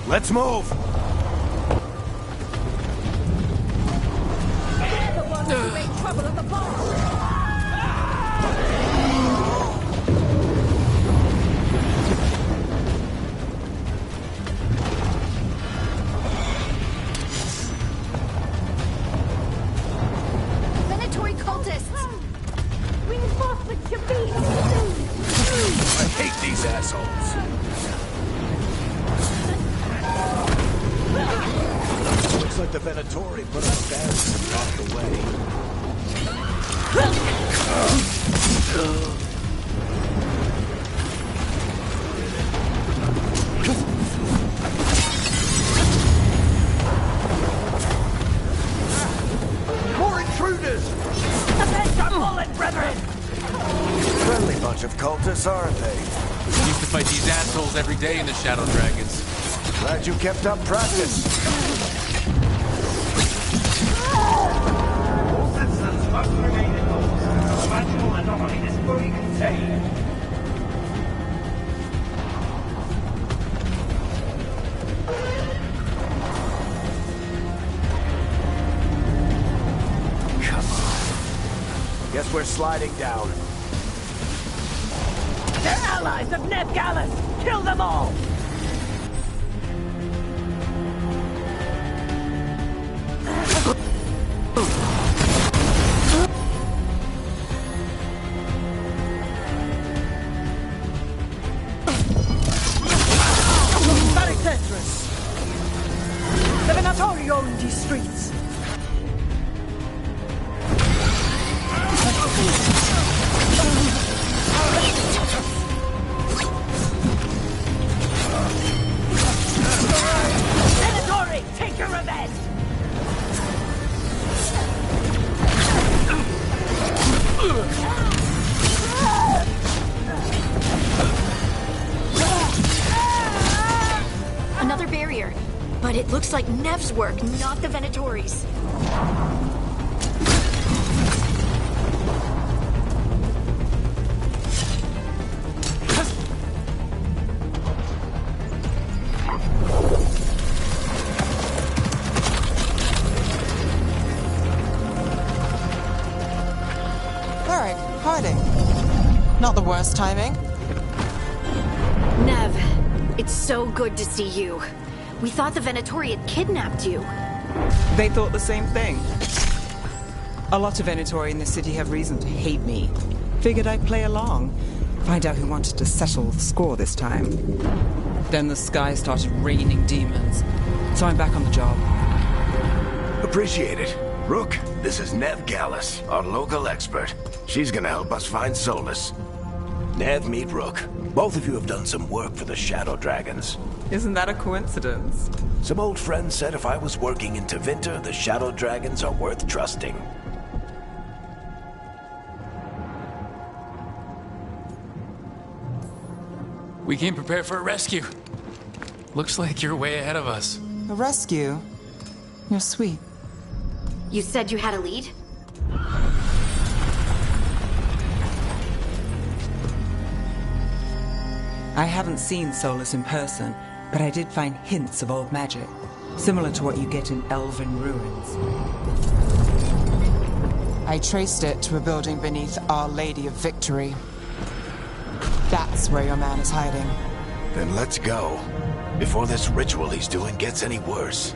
Let's move! They're the ones who made trouble at the bar! Venatory cultists! Reinforcements your feet! I hate these assholes! Looks like the Venatori put up barriers and blocked the way. More intruders! The beds are fallen, brethren! Friendly bunch of cultists, aren't they? Used to fight these assholes every day in the Shadow Dragons. Glad you kept up practice. All citizens must remain indoors. The magical anomaly is fully contained. Come on. Guess we're sliding down. They're allies of Neb Gallus! Kill them all! The Venatori own these streets! Venatori, take your revenge! Another barrier. But it looks like Nev's work, not the Venatori's. Alright, hiding. Not the worst timing. Nev, it's so good to see you. We thought the Venatori had kidnapped you. They thought the same thing. A lot of Venatori in the city have reason to hate me. Figured I'd play along. Find out who wanted to settle the score this time. Then the sky started raining demons. So I'm back on the job. Appreciate it. Rook, this is Nev Gallus, our local expert. She's gonna help us find Solus. Nev, meet Rook. Both of you have done some work for the Shadow Dragons. Isn't that a coincidence? Some old friends said if I was working in Tevinter, the Shadow Dragons are worth trusting. We came prepared for a rescue. Looks like you're way ahead of us. A rescue? You're sweet. You said you had a lead? I haven't seen Solus in person, but I did find hints of old magic, similar to what you get in elven ruins. I traced it to a building beneath Our Lady of Victory. That's where your man is hiding. Then let's go. Before this ritual he's doing gets any worse.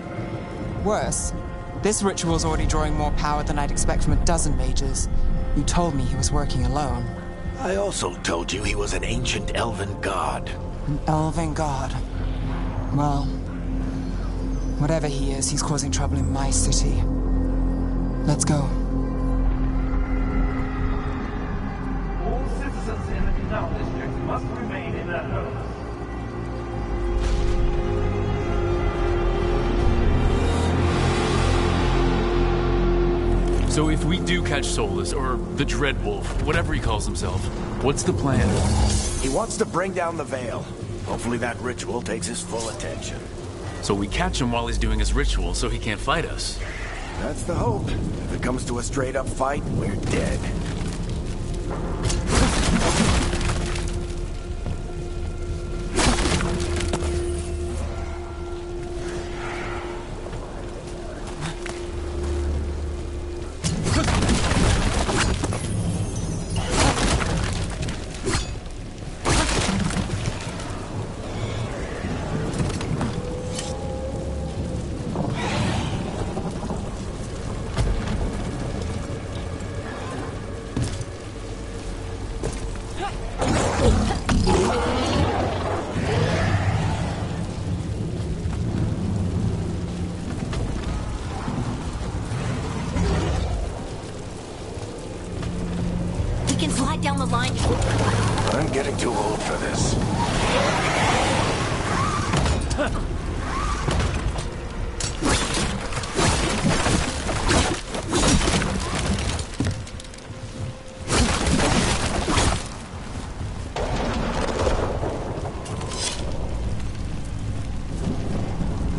Worse, this ritual's already drawing more power than I'd expect from a dozen mages. You told me he was working alone. I also told you he was an ancient elven god. An elven god. Well, whatever he is, he's causing trouble in my city. Let's go. All citizens in the Canal District must remain in their homes. So if we do catch Solus, or the Dreadwolf, whatever he calls himself, what's the plan? He wants to bring down the Veil. Hopefully that ritual takes his full attention. So we catch him while he's doing his ritual so he can't fight us. That's the hope. If it comes to a straight-up fight, we're dead. down the line. I'm getting too old for this.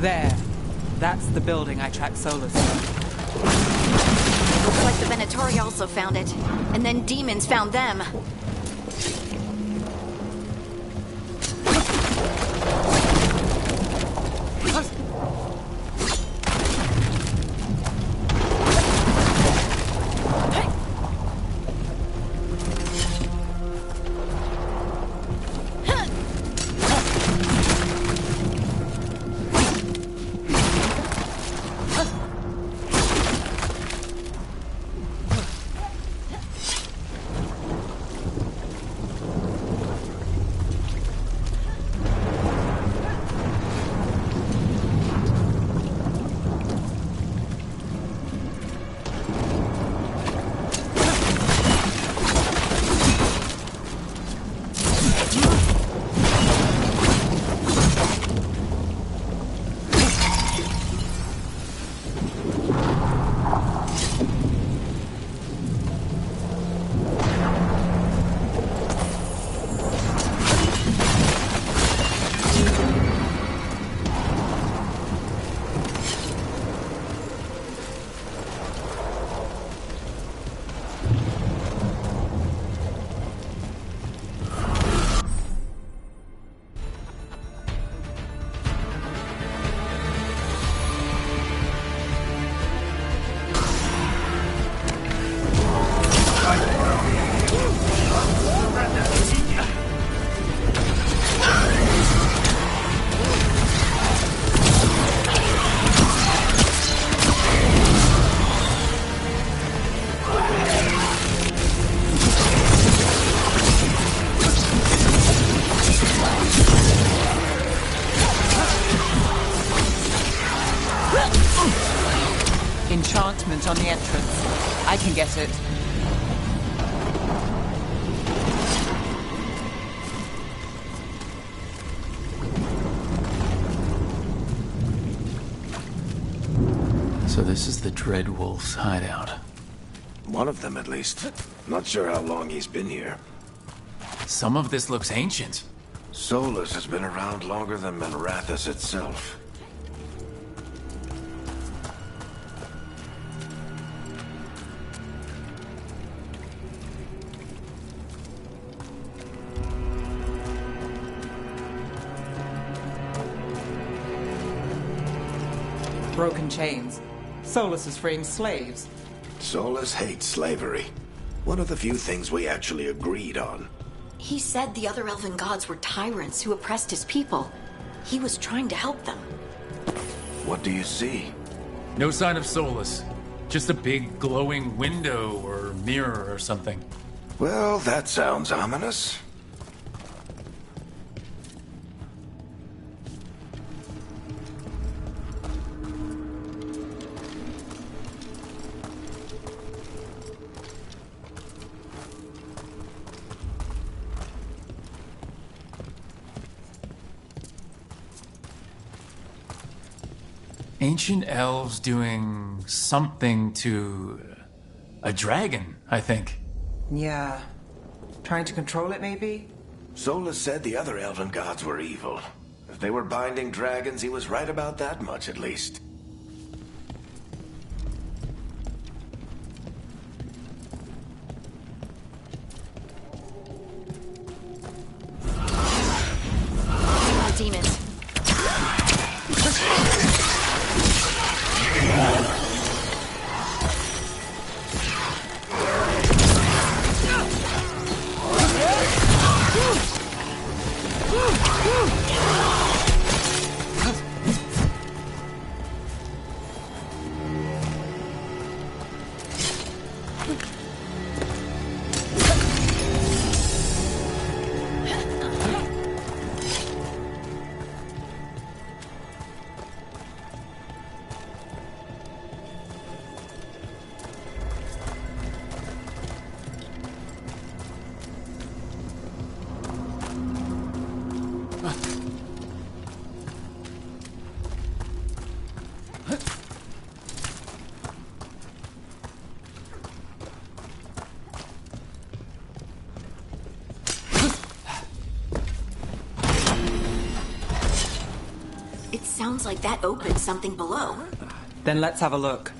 There. That's the building I tracked Solus to. Looks like the Venatori also found it. And then demons found them. Enchantment on the entrance. I can get it. So this is the Dreadwolf's hideout. One of them, at least. Not sure how long he's been here. Some of this looks ancient. Solus has been around longer than Melrathus itself. Broken chains. Solus is freeing slaves. Solus hates slavery. One of the few things we actually agreed on. He said the other elven gods were tyrants who oppressed his people. He was trying to help them. What do you see? No sign of Solus. Just a big glowing window or mirror or something. Well, that sounds ominous. Ancient elves doing something to a dragon, I think. Yeah. Trying to control it, maybe? Solus said the other elven gods were evil. If they were binding dragons, he was right about that much, at least. Demons. It sounds like that opened something below. Then let's have a look.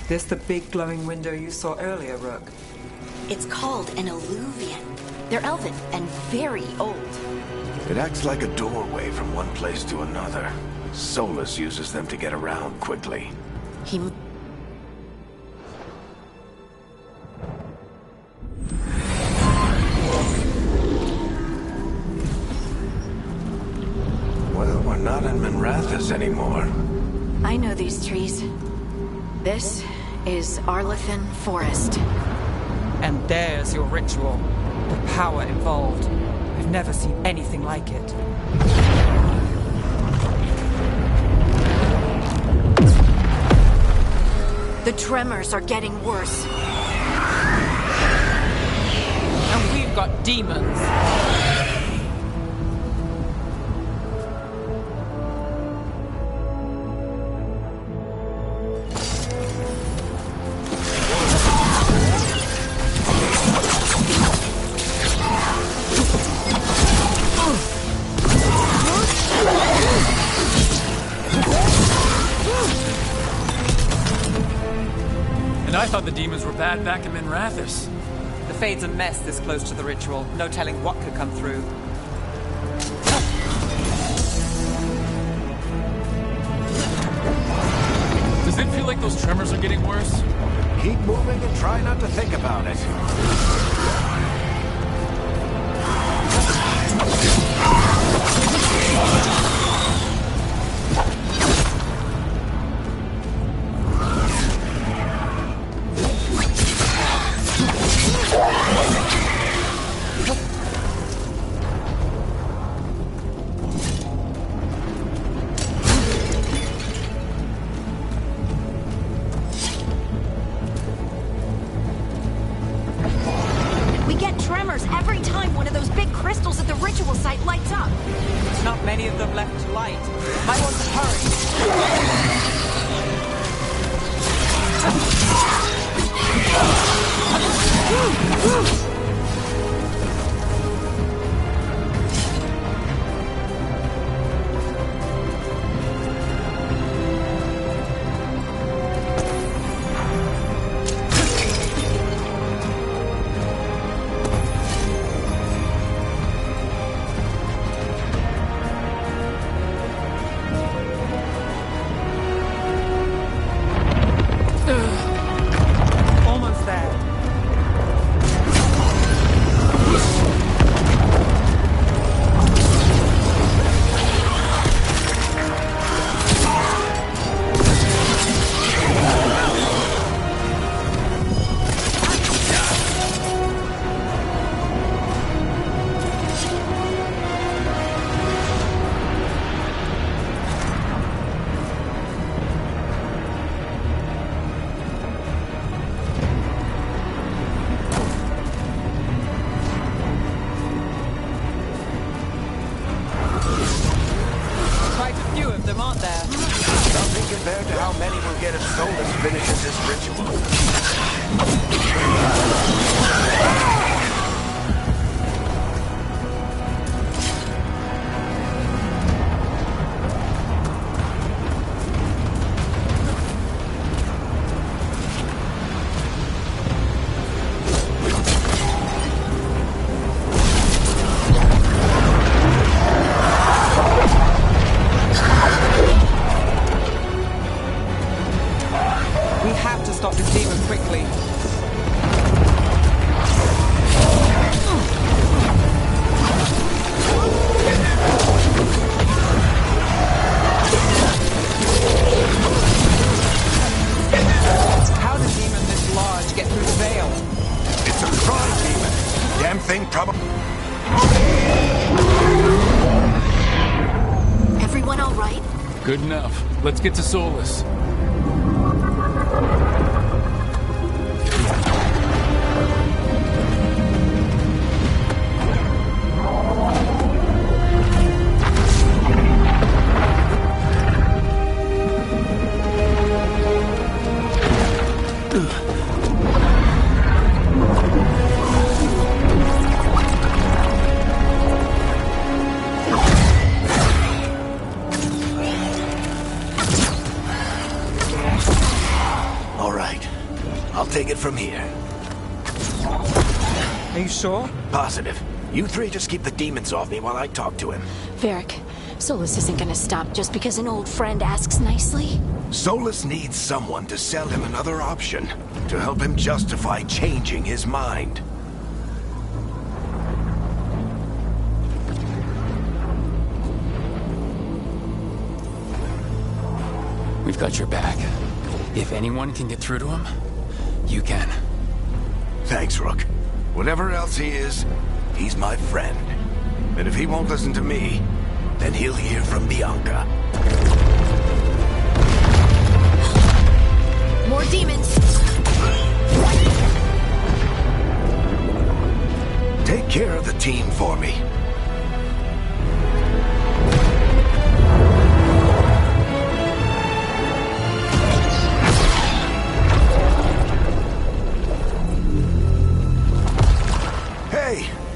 This the big glowing window you saw earlier, Rook? It's called an alluvian. They're elven and very old. It acts like a doorway from one place to another. Solus uses them to get around quickly. He... Well, we're not in Minrathous anymore. I know these trees. This is Arlethan Forest. And there's your ritual. The power involved. I've never seen anything like it. The tremors are getting worse. And we've got demons. I thought the demons were bad back in Minrathous. The Fade's a mess this close to the ritual. No telling what could come through. Does it feel like those tremors are getting worse? Keep moving and try not to think about it. Every time one of those big crystals at the ritual site lights up. There's not many of them left to light. Might want to hurry. Compared to how many will get if Solus finishes this ritual. Good enough. Let's get to Solus. Take it from here. Are you sure? Positive. You three just keep the demons off me while I talk to him. Varric, Solus isn't gonna stop just because an old friend asks nicely. Solus needs someone to sell him another option, to help him justify changing his mind. We've got your back. If anyone can get through to him, you can. Thanks, Rook. Whatever else he is, he's my friend. And if he won't listen to me, then he'll hear from Bianca. More demons! Take care of the team for me.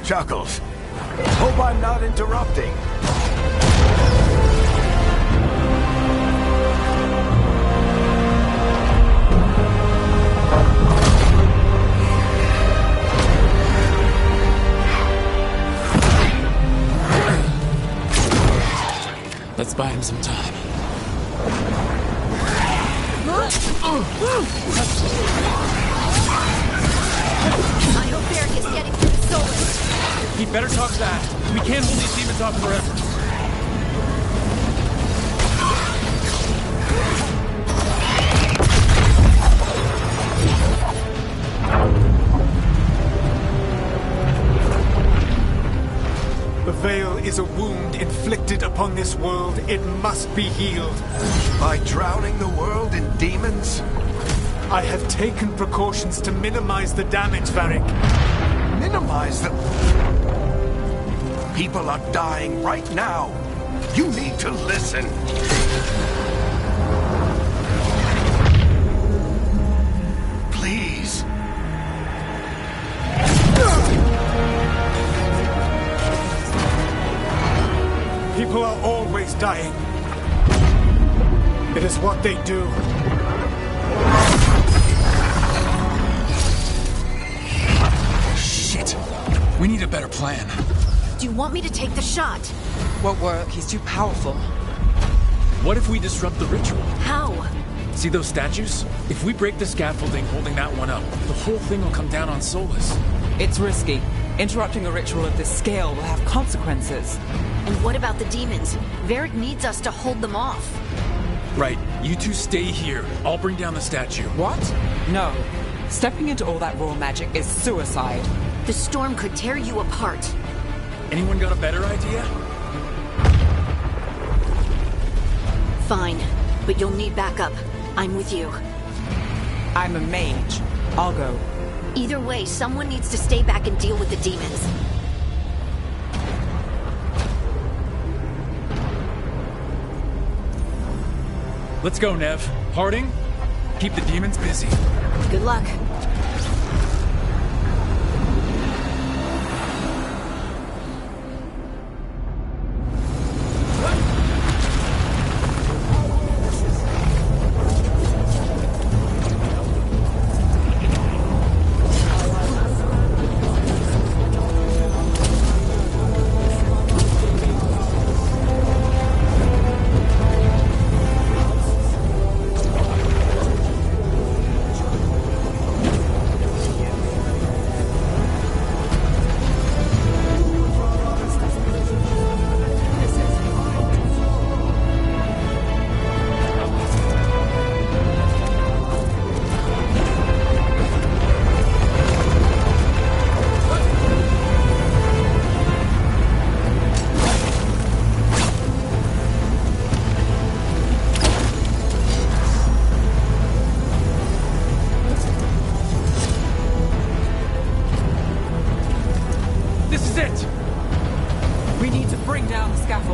Chuckles. Hope I'm not interrupting. Let's buy him some time. I hope Varric is getting through the Solus. He better talk fast. We can't hold these demons off forever. The Veil is a wound inflicted upon this world. It must be healed. By drowning the world in demons? I have taken precautions to minimize the damage, Varric. Minimize the... People are dying right now. You need to listen. Please. People are always dying. It is what they do. Shit. We need a better plan. Do you want me to take the shot? Won't work. He's too powerful. What if we disrupt the ritual? How? See those statues? If we break the scaffolding holding that one up, the whole thing will come down on Solus. It's risky. Interrupting a ritual of this scale will have consequences. And what about the demons? Varric needs us to hold them off. Right. You two stay here. I'll bring down the statue. What? No. Stepping into all that raw magic is suicide. The storm could tear you apart. Anyone got a better idea? Fine, but you'll need backup. I'm with you. I'm a mage. I'll go. Either way, someone needs to stay back and deal with the demons. Let's go, Nev. Harding, keep the demons busy. Good luck.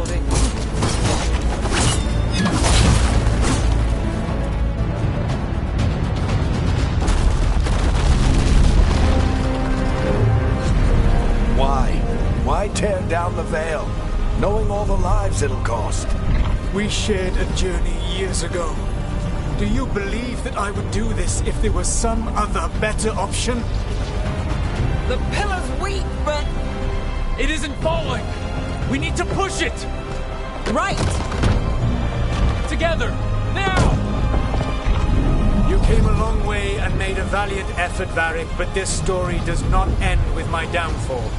building. Why tear down the Veil, knowing all the lives it'll cost? We shared a journey years ago. Do you believe that I would do this if there was some other better option? The pillar's weak, but... It isn't falling! We need to push it! Right! Together! Now! You came a long way and made a valiant effort, Varric, but this story does not end with my downfall.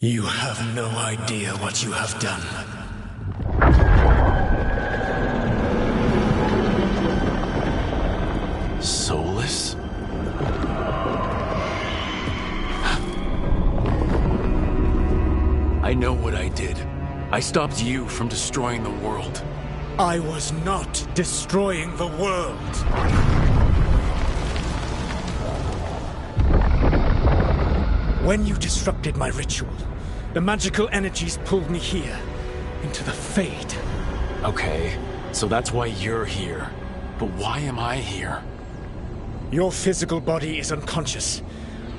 You have no idea what you have done. Soulless? I know what I did. I stopped you from destroying the world. I was not destroying the world. When you disrupted my ritual, the magical energies pulled me here, into the Fade. Okay, so that's why you're here. But why am I here? Your physical body is unconscious,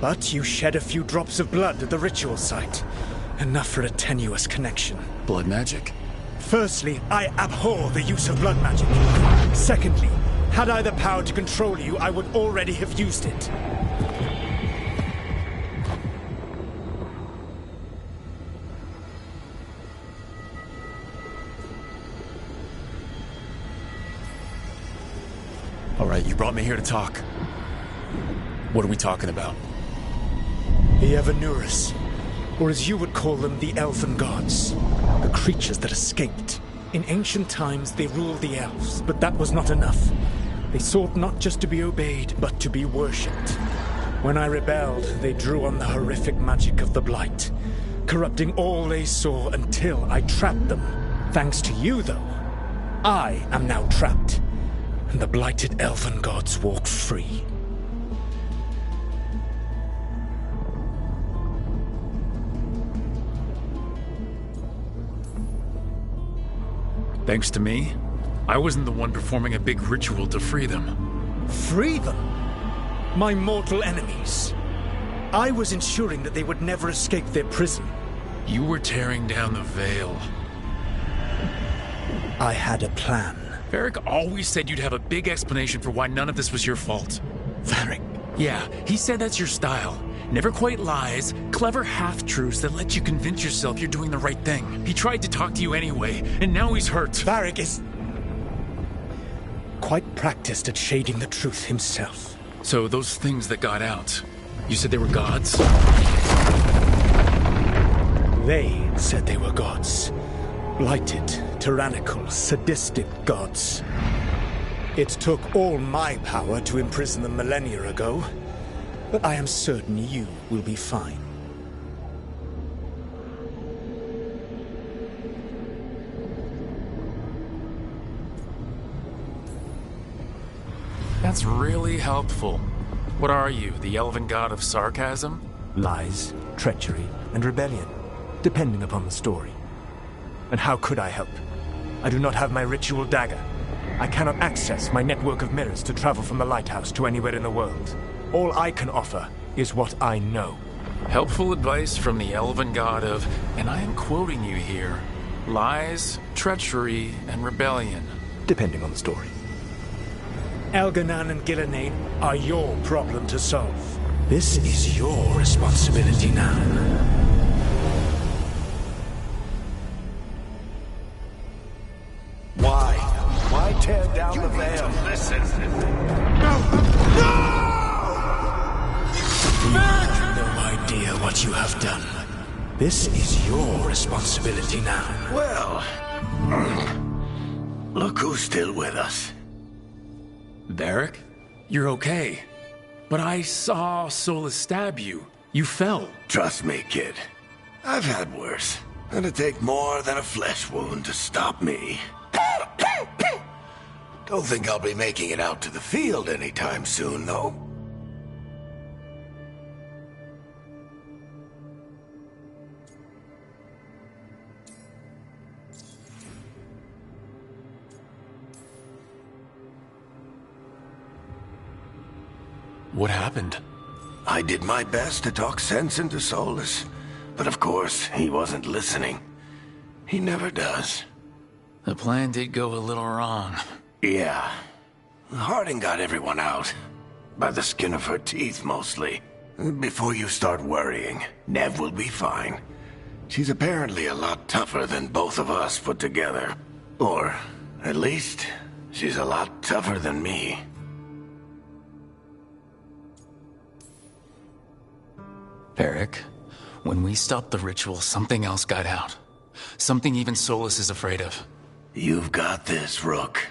but you shed a few drops of blood at the ritual site. Enough for a tenuous connection. Blood magic? Firstly, I abhor the use of blood magic. Secondly, had I the power to control you, I would already have used it. All right, you brought me here to talk. What are we talking about? The Evanurus, or as you would call them, the Elven Gods. The creatures that escaped. In ancient times, they ruled the elves, but that was not enough. They sought not just to be obeyed, but to be worshipped. When I rebelled, they drew on the horrific magic of the Blight, corrupting all they saw until I trapped them. Thanks to you, though, I am now trapped, and the blighted Elven Gods walk free. Thanks to me? I wasn't the one performing a big ritual to free them. Free them? My mortal enemies. I was ensuring that they would never escape their prison. You were tearing down the veil. I had a plan. Varric always said you'd have a big explanation for why none of this was your fault. Varric? Yeah, he said that's your style. Never quite lies, clever half-truths that let you convince yourself you're doing the right thing. He tried to talk to you anyway, and now he's hurt. Varric is quite practiced at shading the truth himself. So those things that got out, you said they were gods? They said they were gods. Blighted, tyrannical, sadistic gods. It took all my power to imprison them millennia ago, but I am certain you will be fine. That's really helpful. What are you, the elven god of sarcasm? Lies, treachery, and rebellion, depending upon the story. And how could I help? I do not have my ritual dagger. I cannot access my network of mirrors to travel from the lighthouse to anywhere in the world. All I can offer is what I know. Helpful advice from the elven god of, and I am quoting you here, lies, treachery, and rebellion. Depending on the story. Elganan and Gillenane are your problem to solve. This is your responsibility now. Why tear down the veil? Listen. You have no idea what you have done. This is your responsibility now. Well, look who's still with us. Varric? You're okay. But I saw Solus stab you. You fell. Trust me, kid. I've had worse. It'd take more than a flesh wound to stop me. Don't think I'll be making it out to the field anytime soon, though. What happened? I did my best to talk sense into Solus, but of course, he wasn't listening. He never does. The plan did go a little wrong. Yeah. Harding got everyone out. By the skin of her teeth, mostly. Before you start worrying, Nev will be fine. She's apparently a lot tougher than both of us put together. Or, at least, she's a lot tougher than me. Varric, when we stopped the ritual, something else got out. Something even Solus is afraid of. You've got this, Rook.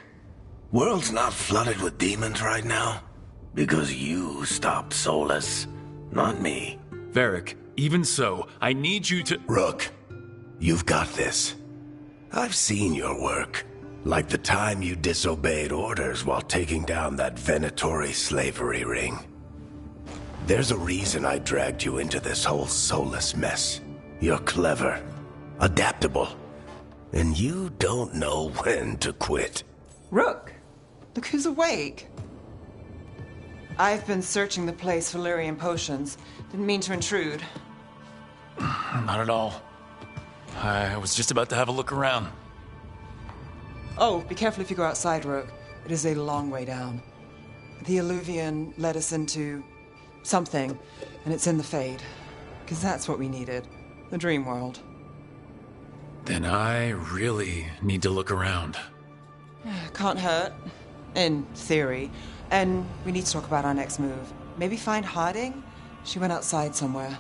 World's not flooded with demons right now. Because you stopped Solus, not me. Varric, even so, I need you to— Rook, you've got this. I've seen your work. Like the time you disobeyed orders while taking down that Venatori slavery ring. There's a reason I dragged you into this whole Solus mess. You're clever, adaptable, and you don't know when to quit. Rook, look who's awake. I've been searching the place for Lyrian potions. Didn't mean to intrude. Not at all. I was just about to have a look around. Oh, be careful if you go outside, Rook. It is a long way down. The Alluvian led us into something, and it's in the Fade. Because that's what we needed. The dream world. Then I really need to look around. Can't hurt. In theory. And we need to talk about our next move. Maybe find Harding? She went outside somewhere.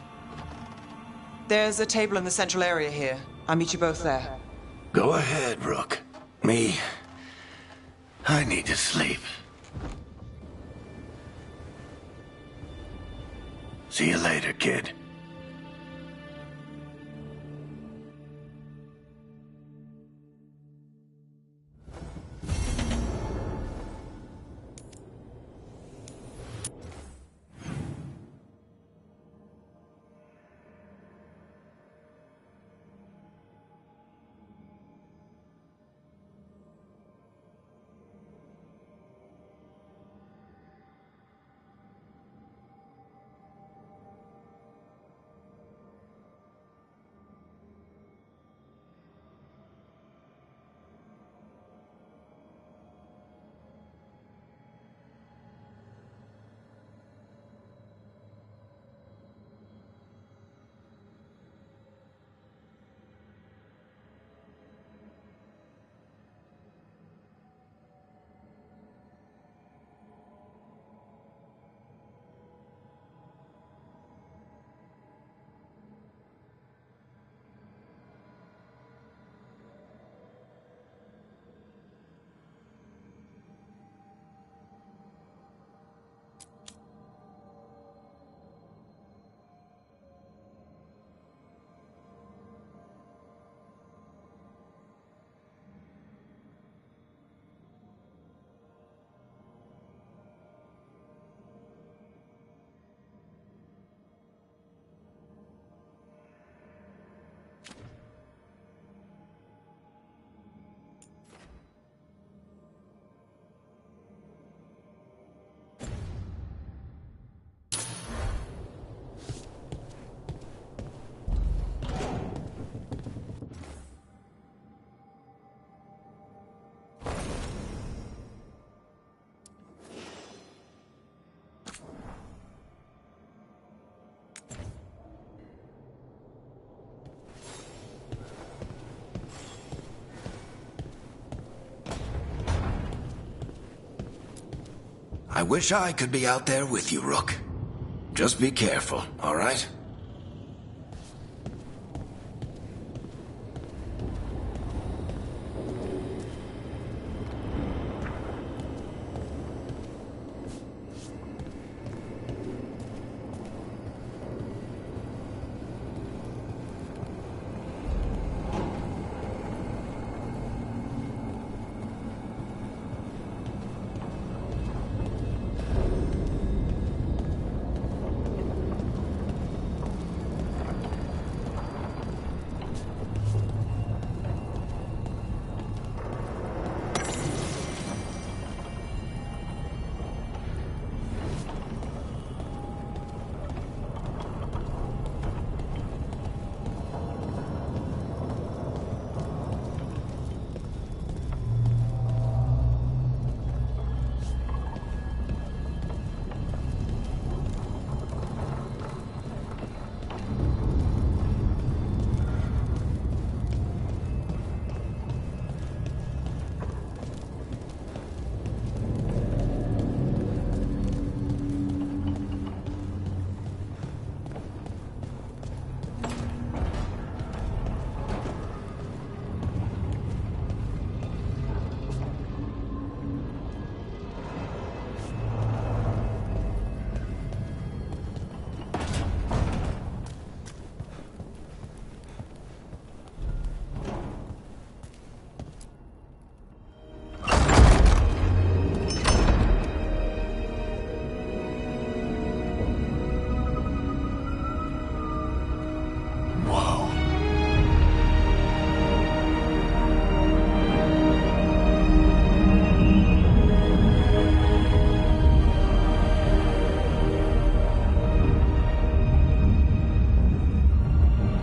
There's a table in the central area here. I'll meet you both there. Go ahead, Rook. Me, I need to sleep. See you later, kid. I wish I could be out there with you, Rook. Just be careful, all right?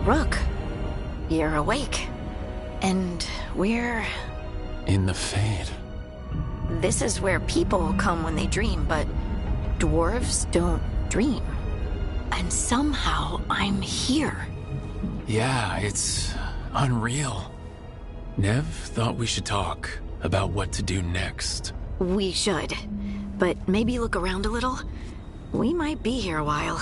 Rook, you're awake. And we're... In the Fade. This is where people come when they dream, but dwarves don't dream. And somehow I'm here. Yeah, it's unreal. Nev thought we should talk about what to do next. We should. But maybe look around a little. We might be here a while.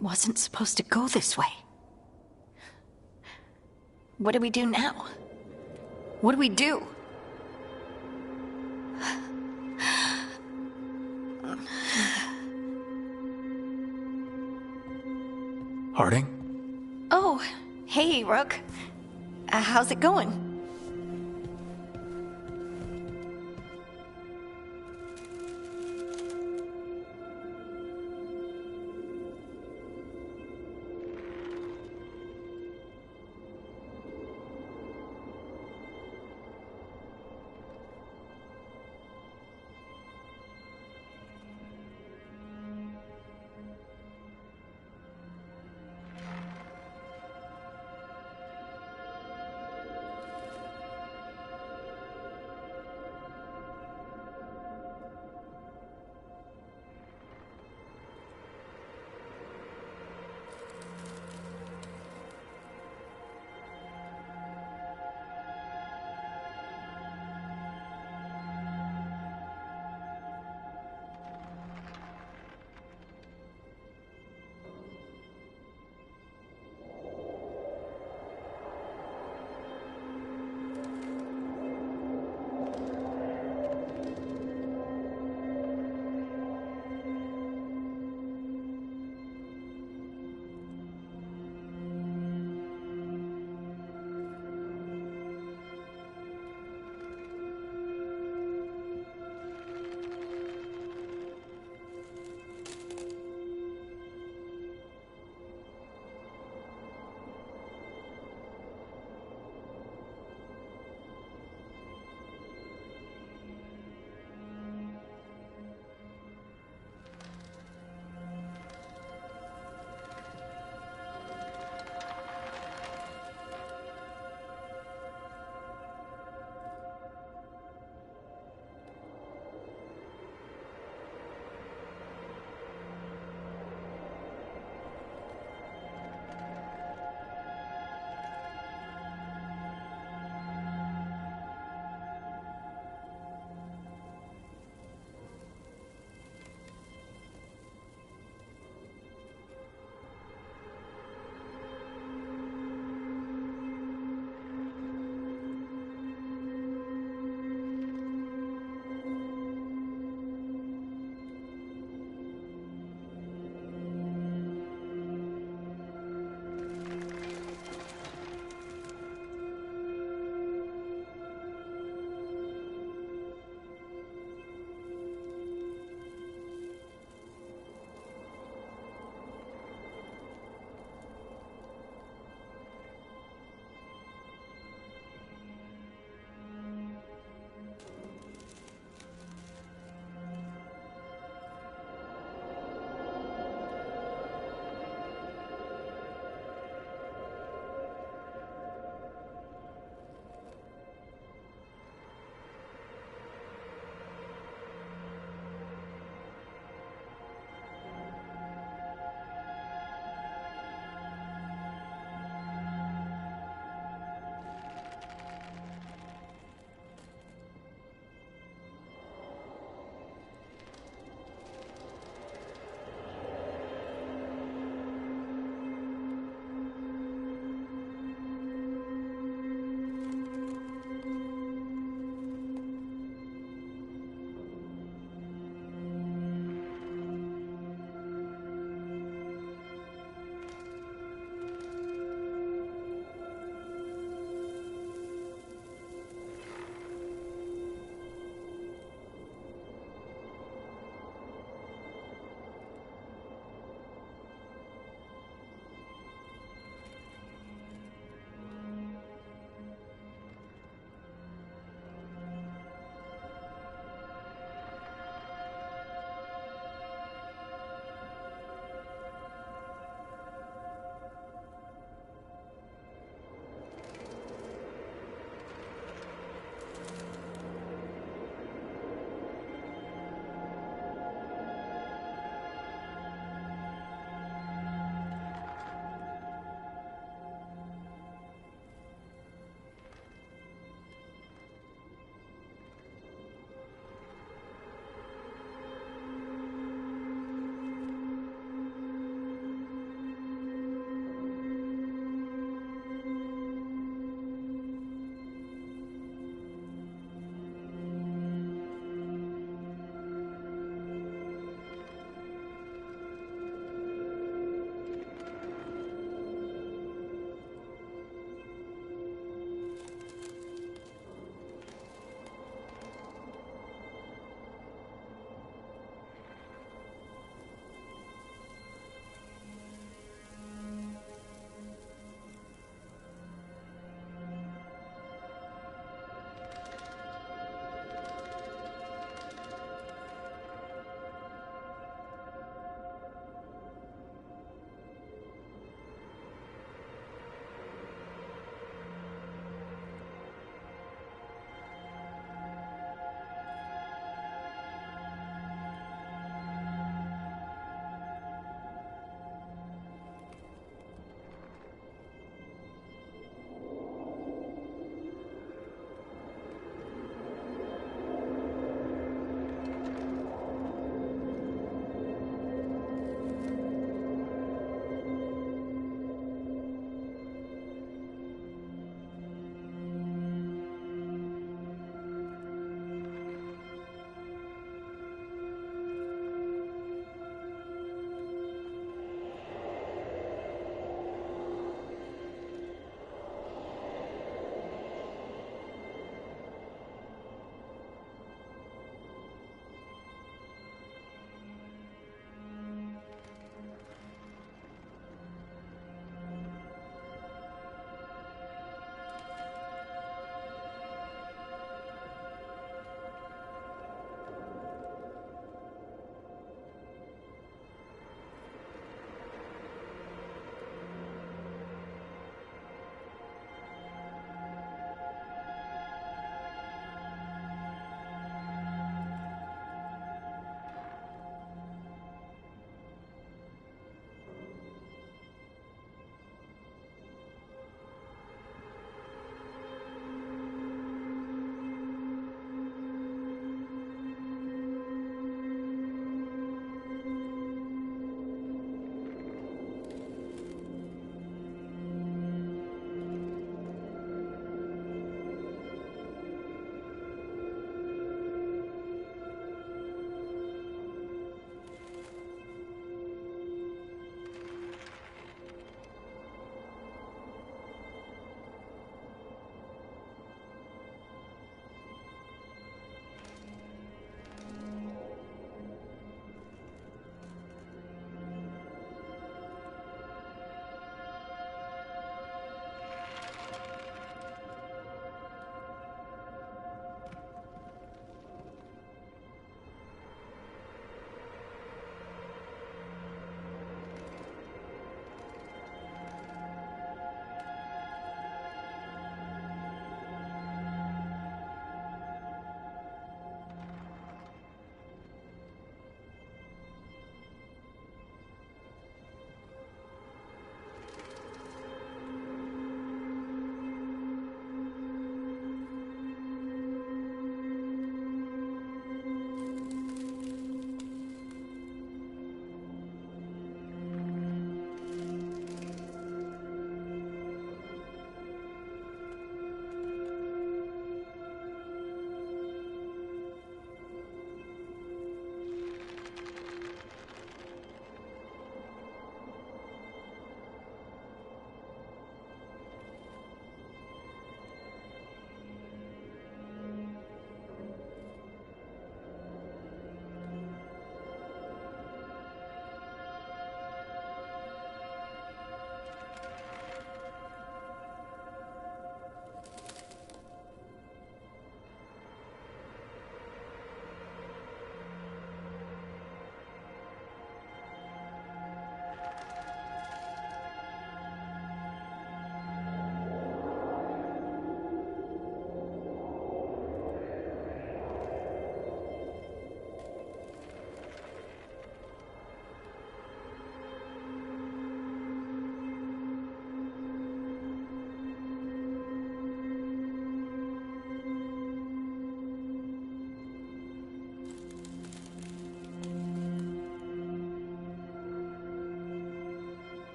wasn't supposed to go this way. What do we do now? What do we do? Harding? Oh, hey, Rook. How's it going?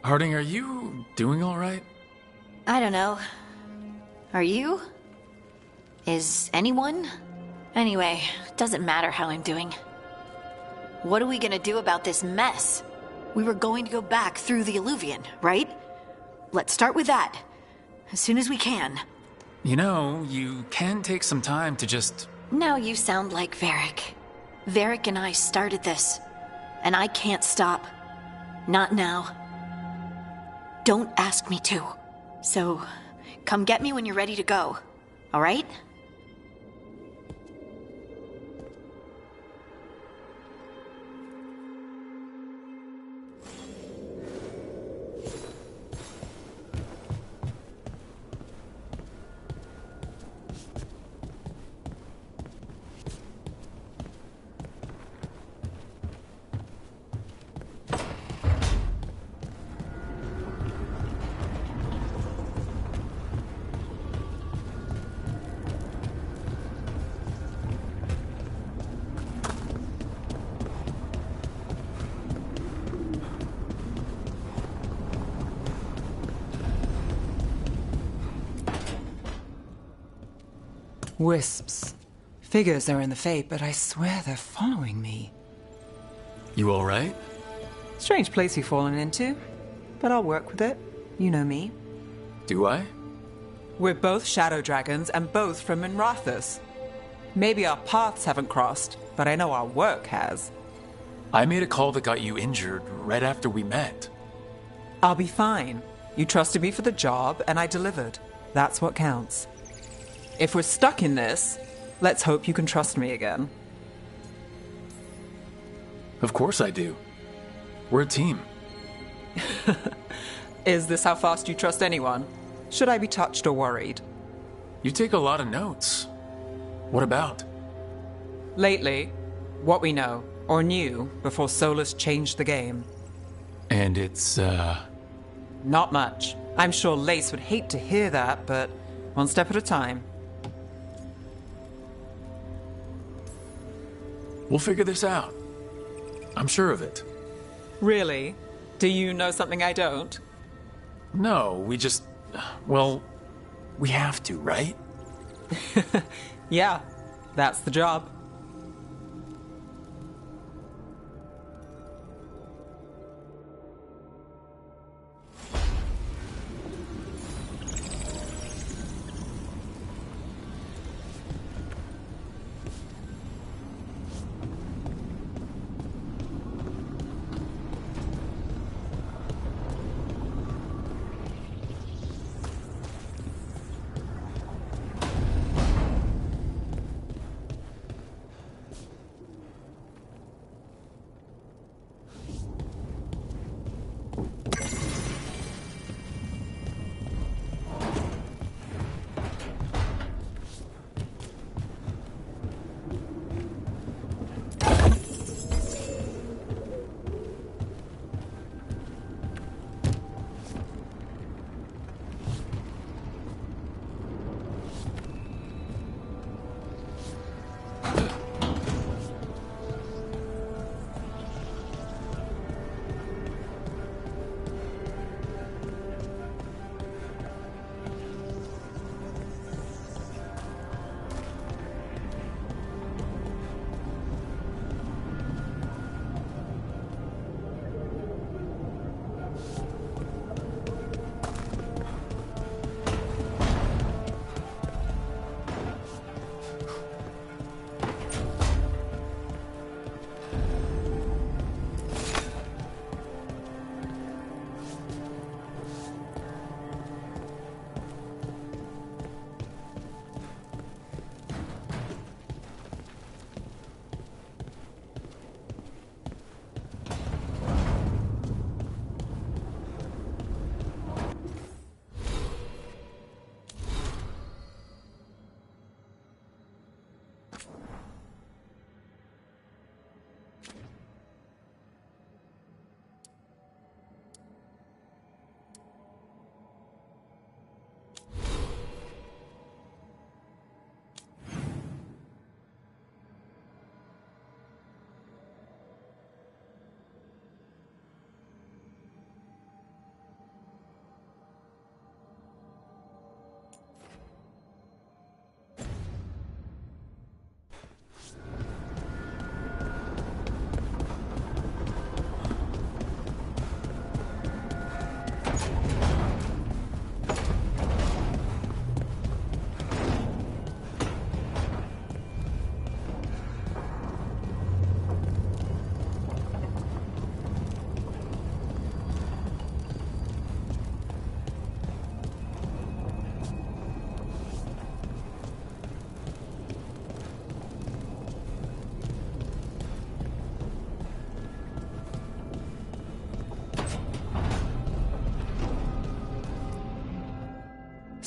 Harding, are you doing all right? I don't know. Are you? Is anyone? Anyway, doesn't matter how I'm doing. What are we gonna do about this mess? We were going to go back through the Illuvian, right? Let's start with that. As soon as we can. You know, you can take some time to just... Now you sound like Varric. Varric and I started this. And I can't stop. Not now. Don't ask me to. So, come get me when you're ready to go. All right? Wisps. Figures are in the fate, but I swear they're following me. You all right? Strange place you've fallen into, but I'll work with it. You know me. Do I? We're both shadow dragons and both from Minrathous. Maybe our paths haven't crossed, but I know our work has. I made a call that got you injured right after we met. I'll be fine. You trusted me for the job, and I delivered. That's what counts. If we're stuck in this, let's hope you can trust me again. Of course I do. We're a team. Is this how fast you trust anyone? Should I be touched or worried? You take a lot of notes. What about? Lately, what we know, or knew, before Solus changed the game. And it's, Not much. I'm sure Lace would hate to hear that, but one step at a time. We'll figure this out. I'm sure of it. Really? Do you know something I don't? No, we just... Well, we have to, right? Yeah, that's the job.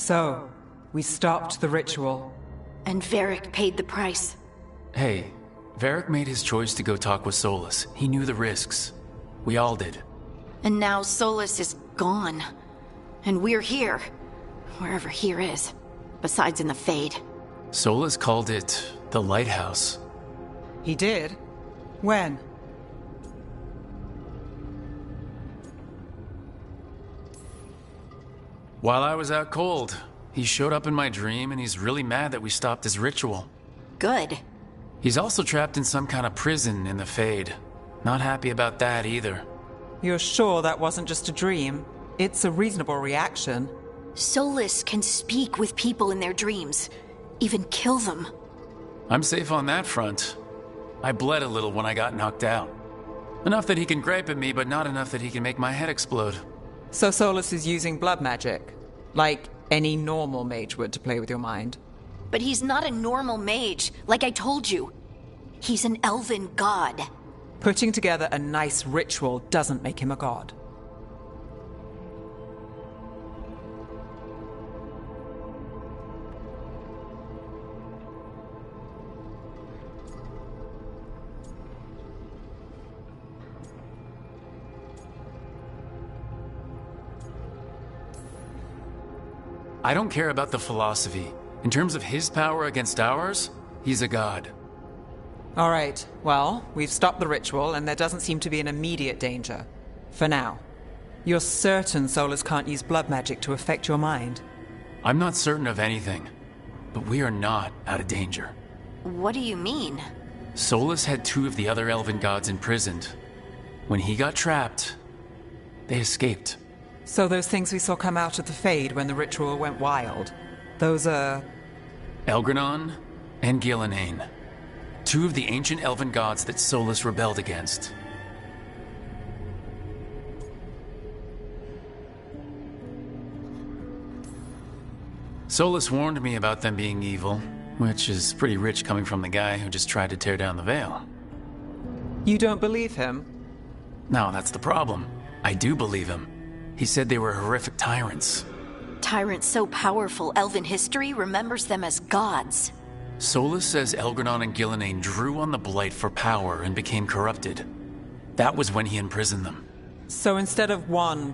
So, we stopped the ritual. And Varric paid the price. Hey, Varric made his choice to go talk with Solus. He knew the risks. We all did. And now Solus is gone. And we're here. Wherever here is. Besides in the Fade. Solus called it the Lighthouse. He did? When? While I was out cold, he showed up in my dream and he's really mad that we stopped his ritual. Good. He's also trapped in some kind of prison in the Fade. Not happy about that either. You're sure that wasn't just a dream? It's a reasonable reaction. Solus can speak with people in their dreams. Even kill them. I'm safe on that front. I bled a little when I got knocked out. Enough that he can gripe at me, but not enough that he can make my head explode. So Solus is using blood magic? Like any normal mage would to play with your mind? But he's not a normal mage, like I told you. He's an elven god. Putting together a nice ritual doesn't make him a god. I don't care about the philosophy. In terms of his power against ours, he's a god. All right, well, we've stopped the ritual and there doesn't seem to be an immediate danger. For now. You're certain Solus can't use blood magic to affect your mind? I'm not certain of anything, but we are not out of danger. What do you mean? Solus had 2 of the other elven gods imprisoned. When he got trapped, they escaped. So those things we saw come out of the Fade when the ritual went wild, those are... Elgranon and Gillenane. 2 of the ancient elven gods that Solus rebelled against. Solus warned me about them being evil, which is pretty rich coming from the guy who just tried to tear down the veil. You don't believe him? No, that's the problem. I do believe him. He said they were horrific tyrants. Tyrants so powerful, elven history remembers them as gods. Solus says Elgranon and Gillenane drew on the Blight for power and became corrupted. That was when he imprisoned them. So instead of one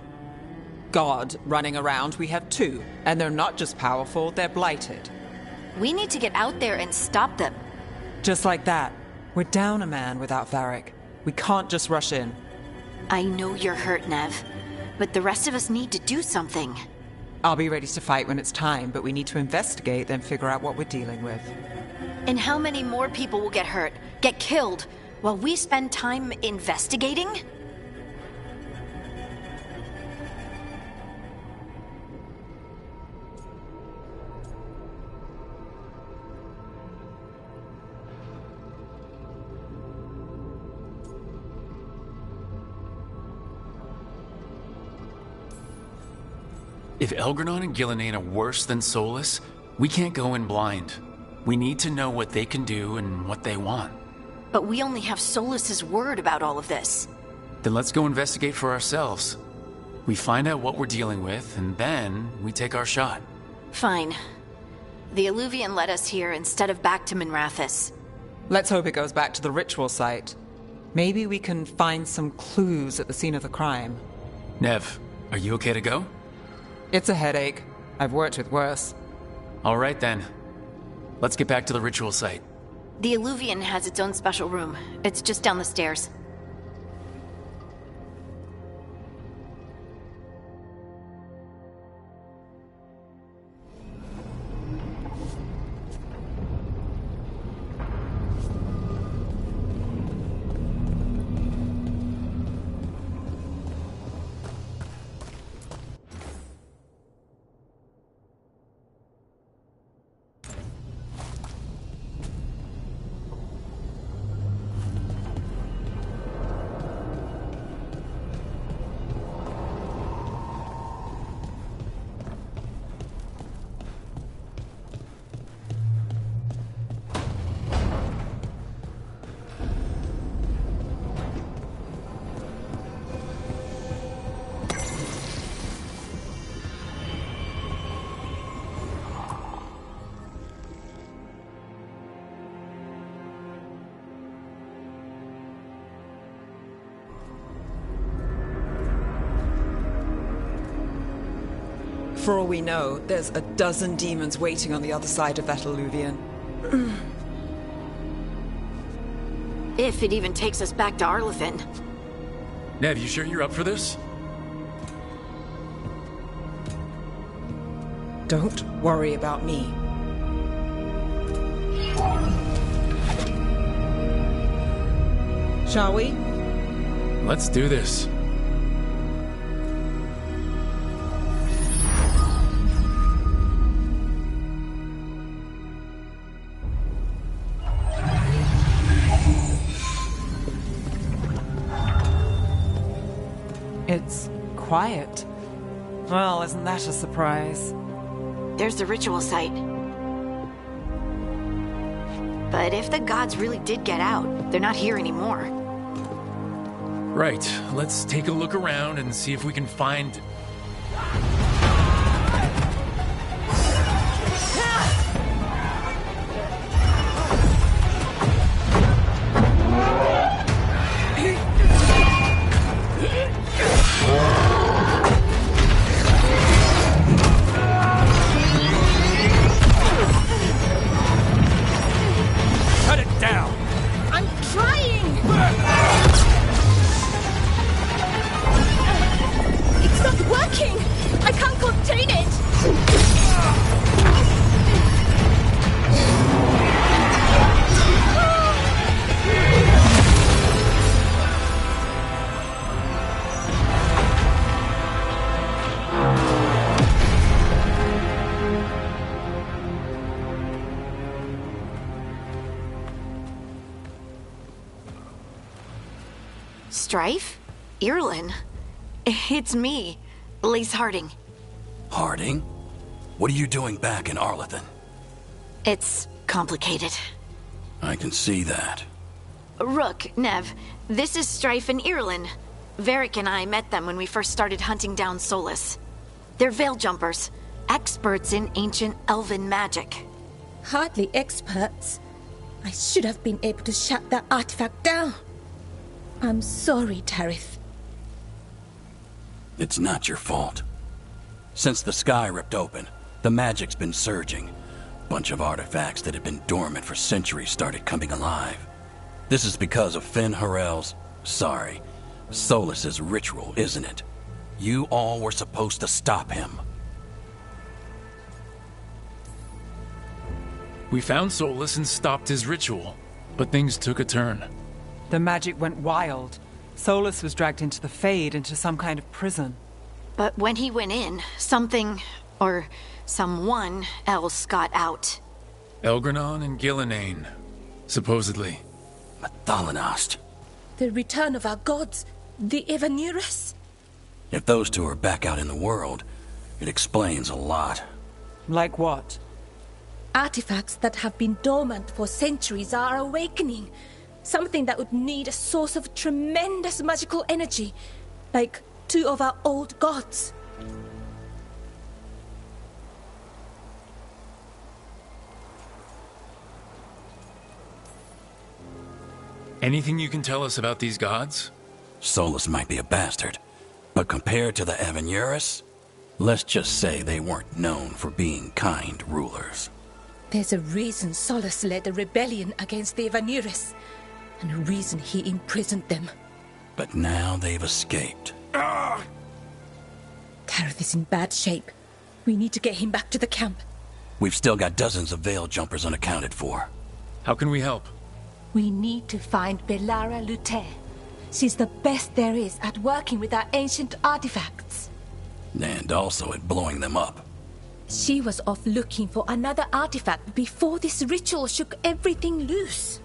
god running around, we have 2. And they're not just powerful, they're blighted. We need to get out there and stop them. Just like that. We're down a man without Varric. We can't just rush in. I know you're hurt, Nev. But the rest of us need to do something. I'll be ready to fight when it's time, but we need to investigate, then figure out what we're dealing with. And how many more people will get hurt, get killed, while we spend time investigating? If Elgranon and Gillenane are worse than Solus, we can't go in blind. We need to know what they can do and what they want. But we only have Solus's word about all of this. Then let's go investigate for ourselves. We find out what we're dealing with, and then we take our shot. Fine. The Illuvian led us here instead of back to Minrathous. Let's hope it goes back to the ritual site. Maybe we can find some clues at the scene of the crime. Nev, are you okay to go? It's a headache. I've worked with worse. All right then. Let's get back to the ritual site. The Illuvian has its own special room. It's just down the stairs. For all we know, there's a dozen demons waiting on the other side of that alluvion. If it even takes us back to Arlethan. Nev, you sure you're up for this? Don't worry about me. Shall we? Let's do this. It's quiet. Well, isn't that a surprise? There's the ritual site. But if the gods really did get out, they're not here anymore. Right, let's take a look around and see if we can find... Cut it down! I'm trying! It's not working! I can't contain it! Strife? Irlin? It's me, Lace Harding. Harding? What are you doing back in Arlethan? It's complicated. I can see that. Rook, Nev, this is Strife and Irlin. Varric and I met them when we first started hunting down Solus. They're veil jumpers, experts in ancient elven magic. Hardly experts. I should have been able to shut that artifact down. I'm sorry, Tarith. It's not your fault. Since the sky ripped open, the magic's been surging. Bunch of artifacts that had been dormant for centuries started coming alive. This is because of Finn Harel's... Solus's ritual, isn't it? You all were supposed to stop him. We found Solus and stopped his ritual, but things took a turn. The magic went wild. Solus was dragged into the Fade, into some kind of prison. But when he went in, something, or someone else got out. Elgranon and Gillenane, supposedly. Mathalanost. The return of our gods, the Evanurus. If those two are back out in the world, it explains a lot. Like what? Artifacts that have been dormant for centuries are awakening. Something that would need a source of tremendous magical energy, like two of our old gods. Anything you can tell us about these gods? Solus might be a bastard, but compared to the Evanurus, let's just say they weren't known for being kind rulers. There's a reason Solus led a rebellion against the Evanurus, and a reason he imprisoned them. But now they've escaped. Tarith is in bad shape. We need to get him back to the camp. We've still got dozens of veil jumpers unaccounted for. How can we help? We need to find Belara Luthe. She's the best there is at working with our ancient artifacts. And also at blowing them up. She was off looking for another artifact before this ritual shook everything loose.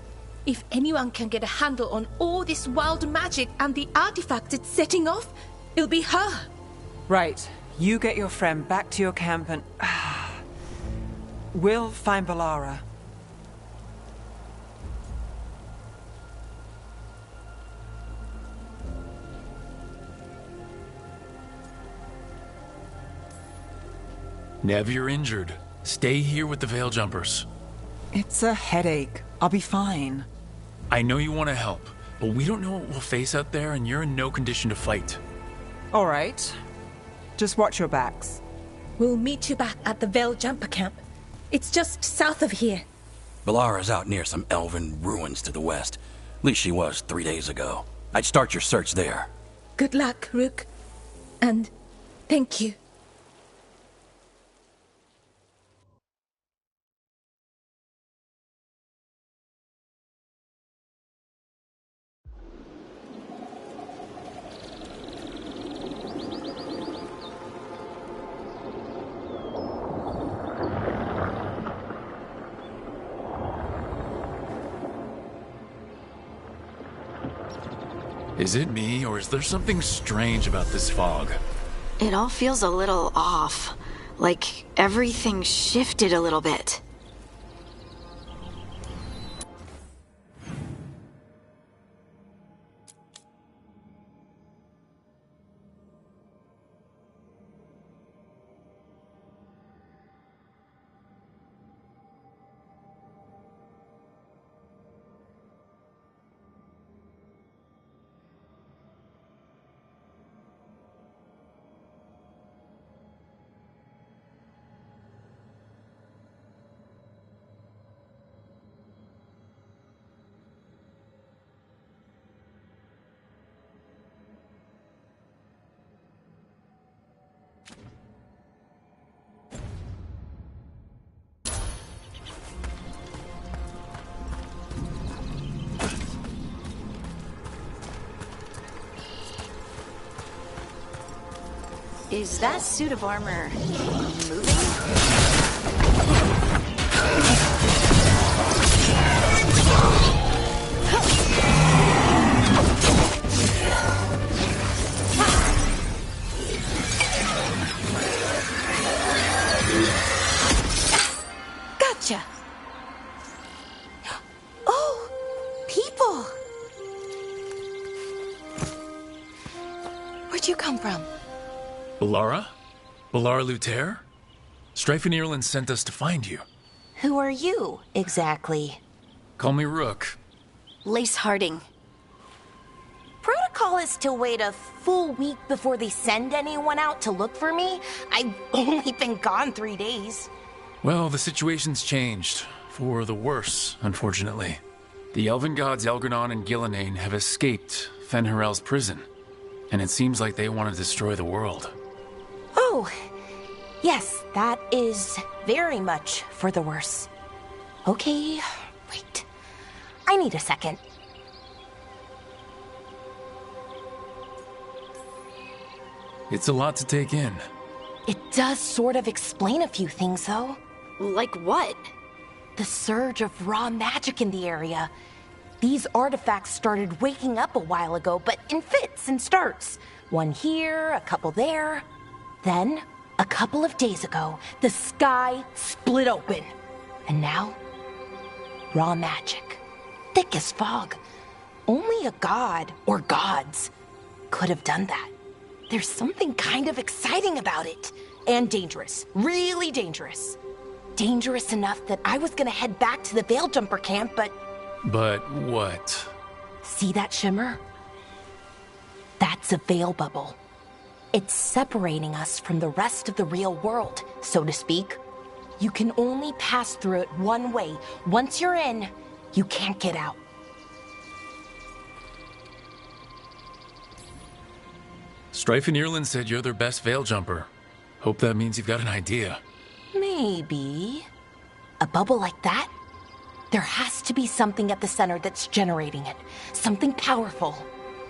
If anyone can get a handle on all this wild magic and the artifacts it's setting off, it'll be her. Right. You get your friend back to your camp and... we'll find Belara. Nev, you're injured. Stay here with the veil jumpers. It's a headache. I'll be fine. I know you want to help, but we don't know what we'll face out there, and you're in no condition to fight. All right. Just watch your backs. We'll meet you back at the Veil Jumper Camp. It's just south of here. Balara's out near some elven ruins to the west. At least she was 3 days ago. I'd start your search there. Good luck, Rook. And thank you. Is it me, or is there something strange about this fog? It all feels a little off. Like everything shifted a little bit. Is that suit of armor moving? Gotcha! Oh, people! Where'd you come from? Balara? Balara Luther? Strife and Ireland sent us to find you. Who are you, exactly? Call me Rook. Lace Harding. Protocol is to wait a full week before they send anyone out to look for me? I've only been gone 3 days. Well, the situation's changed. For the worse, unfortunately. The elven gods Elgarnon and Gillenane have escaped Fen'Harel's prison. And it seems like they want to destroy the world. Oh, yes, that is very much for the worse. Okay, wait. I need a second. It's a lot to take in. It does sort of explain a few things, though. Like what? The surge of raw magic in the area. These artifacts started waking up a while ago, but in fits and starts. One here, a couple there. Then, a couple of days ago, the sky split open. And now, raw magic. Thick as fog. Only a god, or gods, could have done that. There's something kind of exciting about it. And dangerous. Really dangerous. Dangerous enough that I was gonna head back to the Veil Jumper camp, but... But what? See that shimmer? That's a veil bubble. It's separating us from the rest of the real world, so to speak. You can only pass through it one way. Once you're in, you can't get out. Strife and Ireland said you're their best veil jumper. Hope that means you've got an idea. Maybe. A bubble like that? There has to be something at the center that's generating it. Something powerful.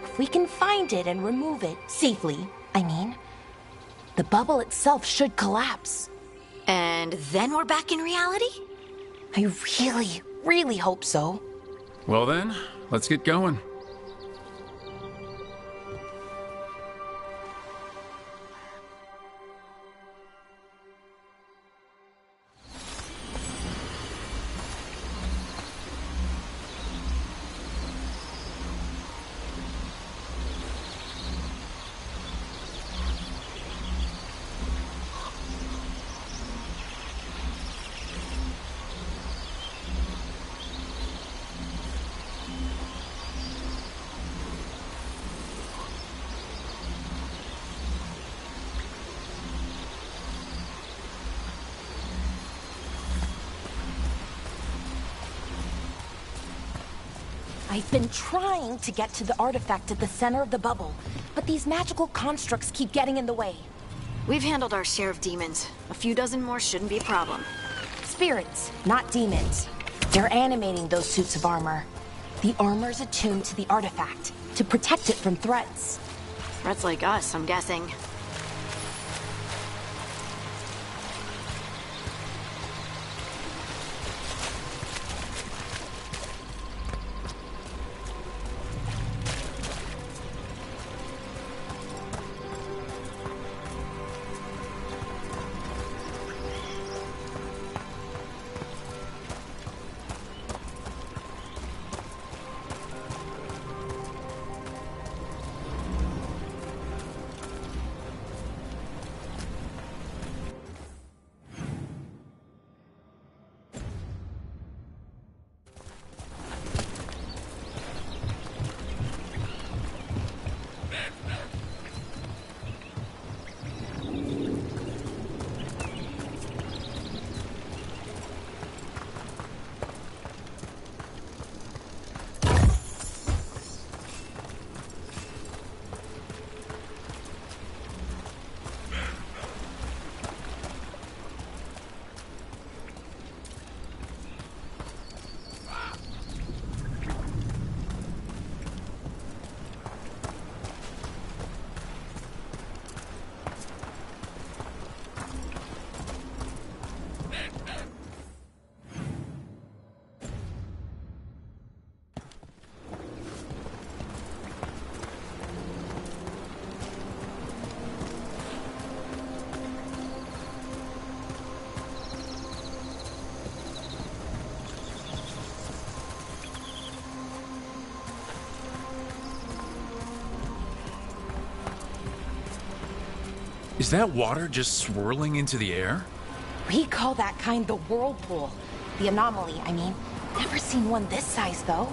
If we can find it and remove it, safely, I mean, the bubble itself should collapse. And then we're back in reality? I really, really hope so. Well then, let's get going. I've been trying to get to the artifact at the center of the bubble, but these magical constructs keep getting in the way. We've handled our share of demons. A few dozen more shouldn't be a problem. Spirits, not demons. They're animating those suits of armor. The armor's attuned to the artifact, to protect it from threats. Threats like us, I'm guessing. Is that water just swirling into the air? We call that kind the whirlpool. The anomaly, I mean. Never seen one this size, though.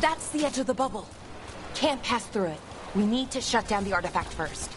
That's the edge of the bubble. Can't pass through it. We need to shut down the artifact first.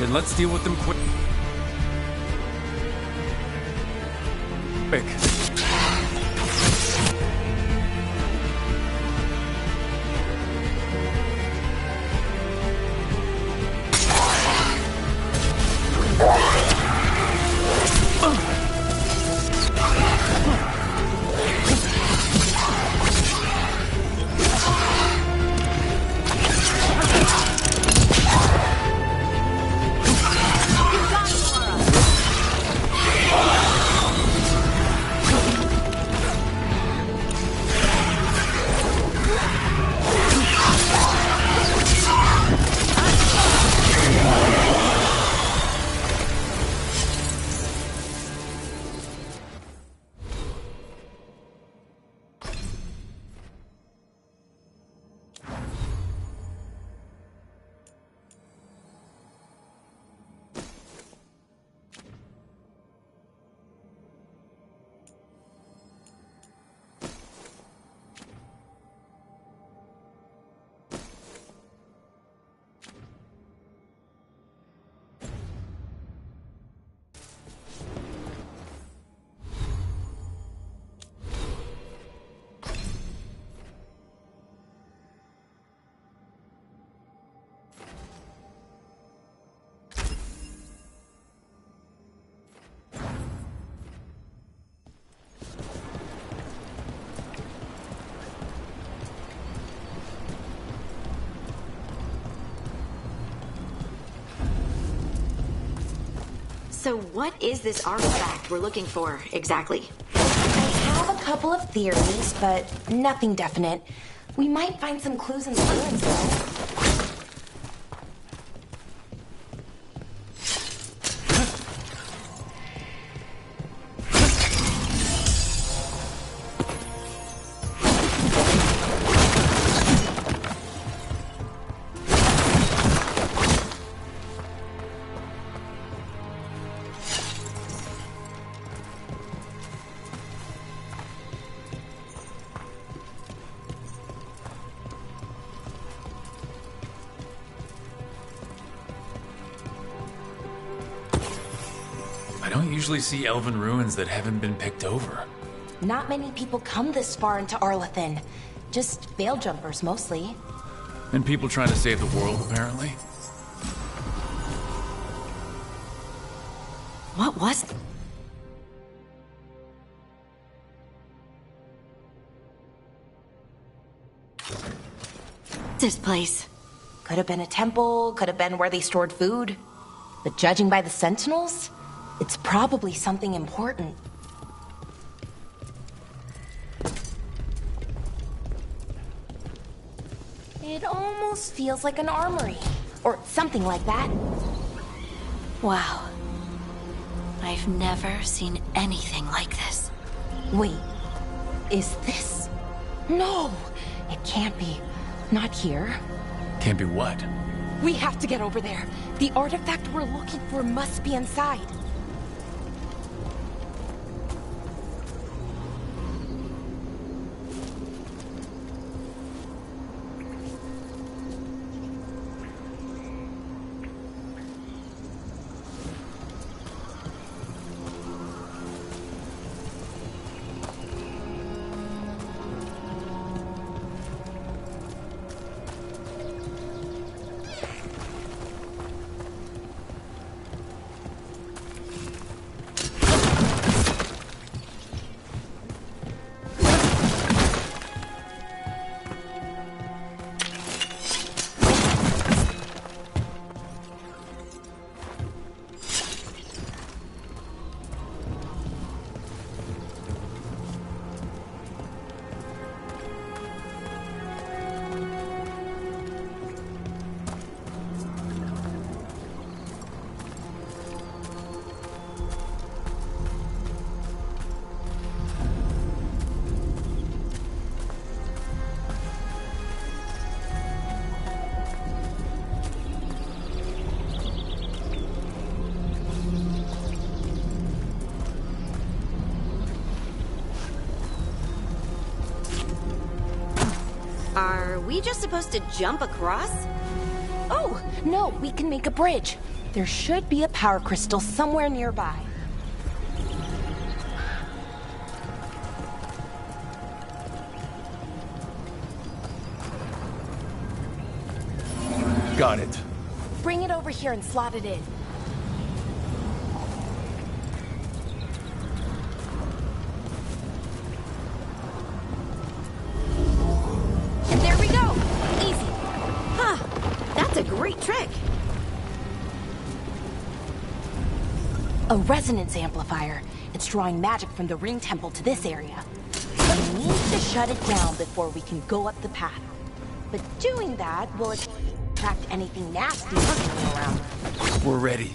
Then let's deal with them quick. So what is this artifact we're looking for, exactly? I have a couple of theories, but nothing definite. We might find some clues in the ruins, though. I don't usually see elven ruins that haven't been picked over. Not many people come this far into Arlathan. Just veil jumpers, mostly. And people trying to save the world, apparently. What was... this place? Could have been a temple, could have been where they stored food. But judging by the sentinels, it's probably something important. It almost feels like an armory, or something like that. Wow. I've never seen anything like this. Wait, is this? No, it can't be. Not here. Can't be what? We have to get over there. The artifact we're looking for must be inside. Are we just supposed to jump across? Oh, no, we can make a bridge. There should be a power crystal somewhere nearby. Got it. Bring it over here and slot it in. There we go! Easy. Huh. That's a great trick. A resonance amplifier. It's drawing magic from the ring temple to this area. We need to shut it down before we can go up the path. But doing that will attract anything nasty lurking around. We're ready.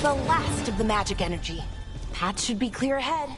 The last of the magic energy. Path should be clear ahead.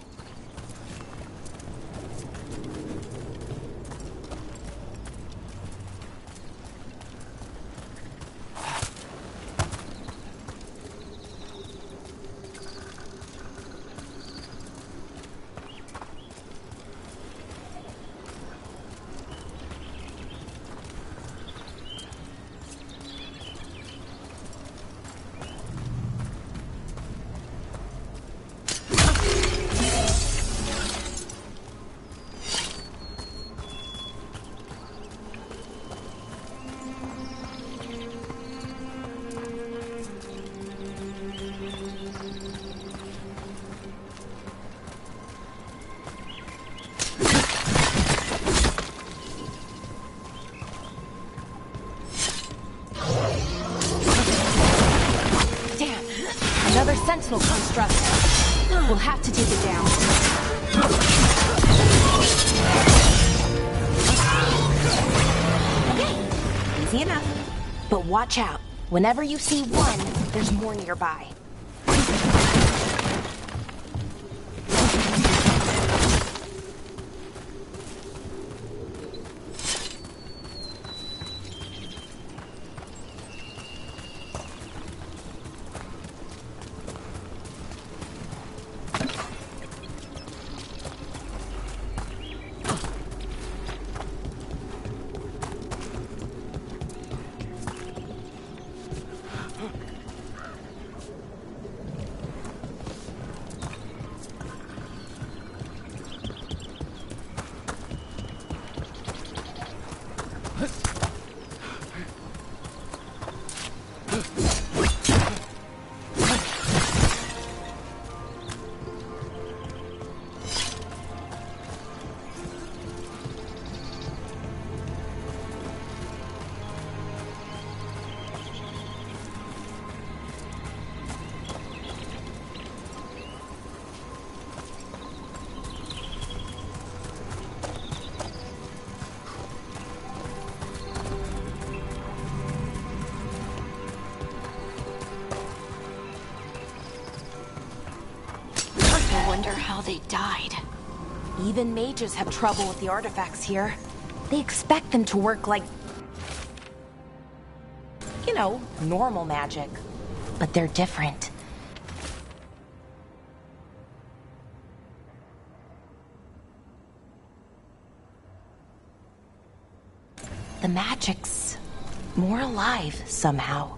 construct. We'll have to take it down. Okay, easy enough. But watch out. Whenever you see one, there's more nearby. I wonder how they died. Even mages have trouble with the artifacts here. They expect them to work like, you know, normal magic. But they're different. The magic's more alive somehow.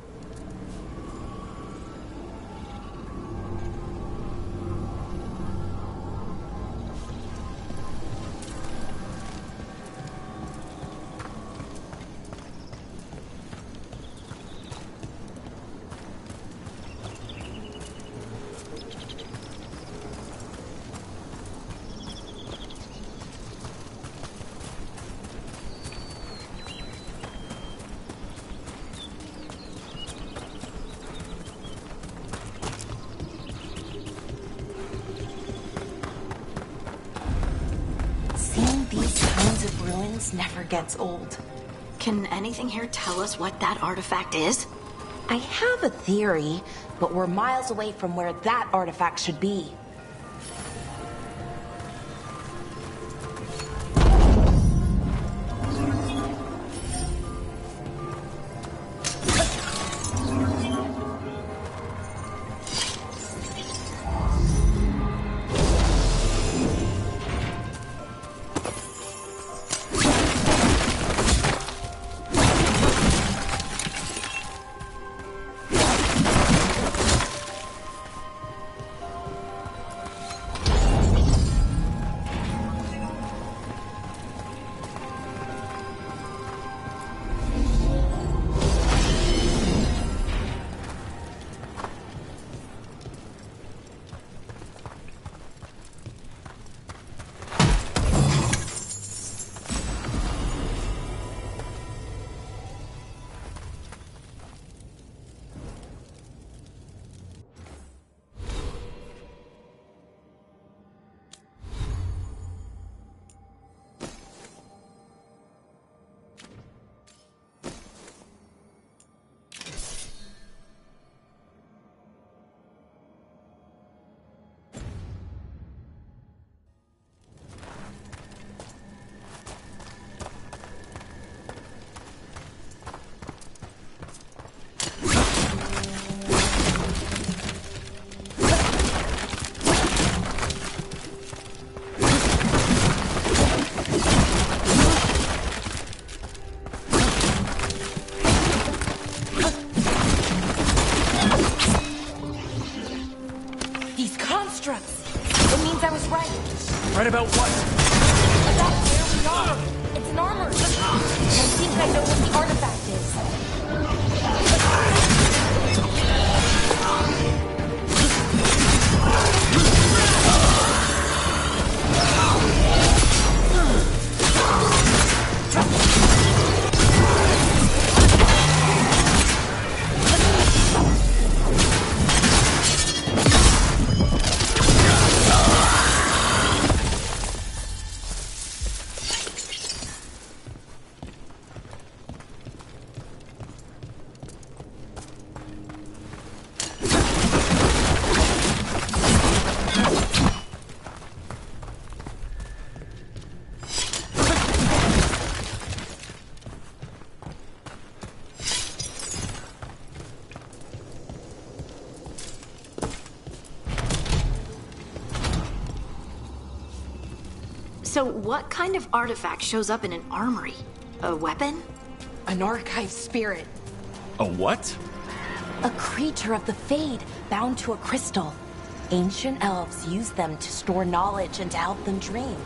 Never gets old. Can anything here tell us what that artifact is? I have a theory, but we're miles away from where that artifact should be. Right about what? About where we are. It's an armor. I think I know what the artifact is. So what kind of artifact shows up in an armory? A weapon? An archive spirit. A what? A creature of the Fade, bound to a crystal. Ancient elves use them to store knowledge and to help them dream.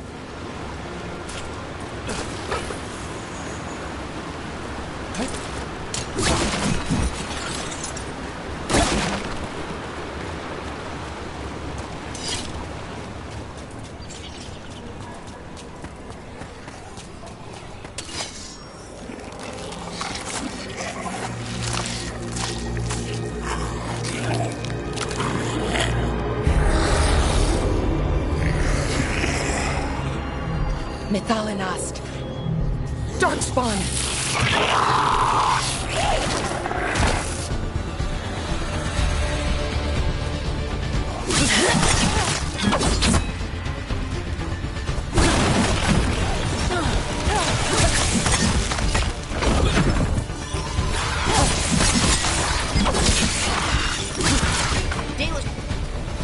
Mythalinast. Darkspawn!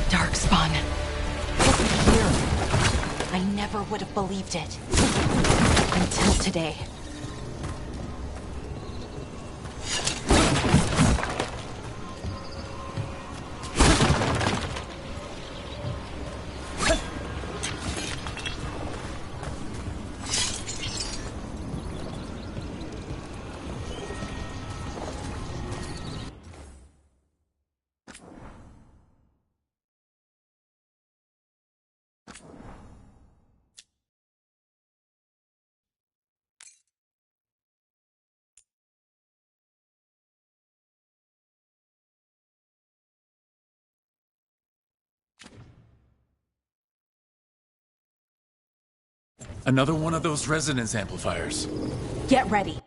Darkspawn. Here. I never would have believed it. Until today. Another one of those resonance amplifiers. Get ready.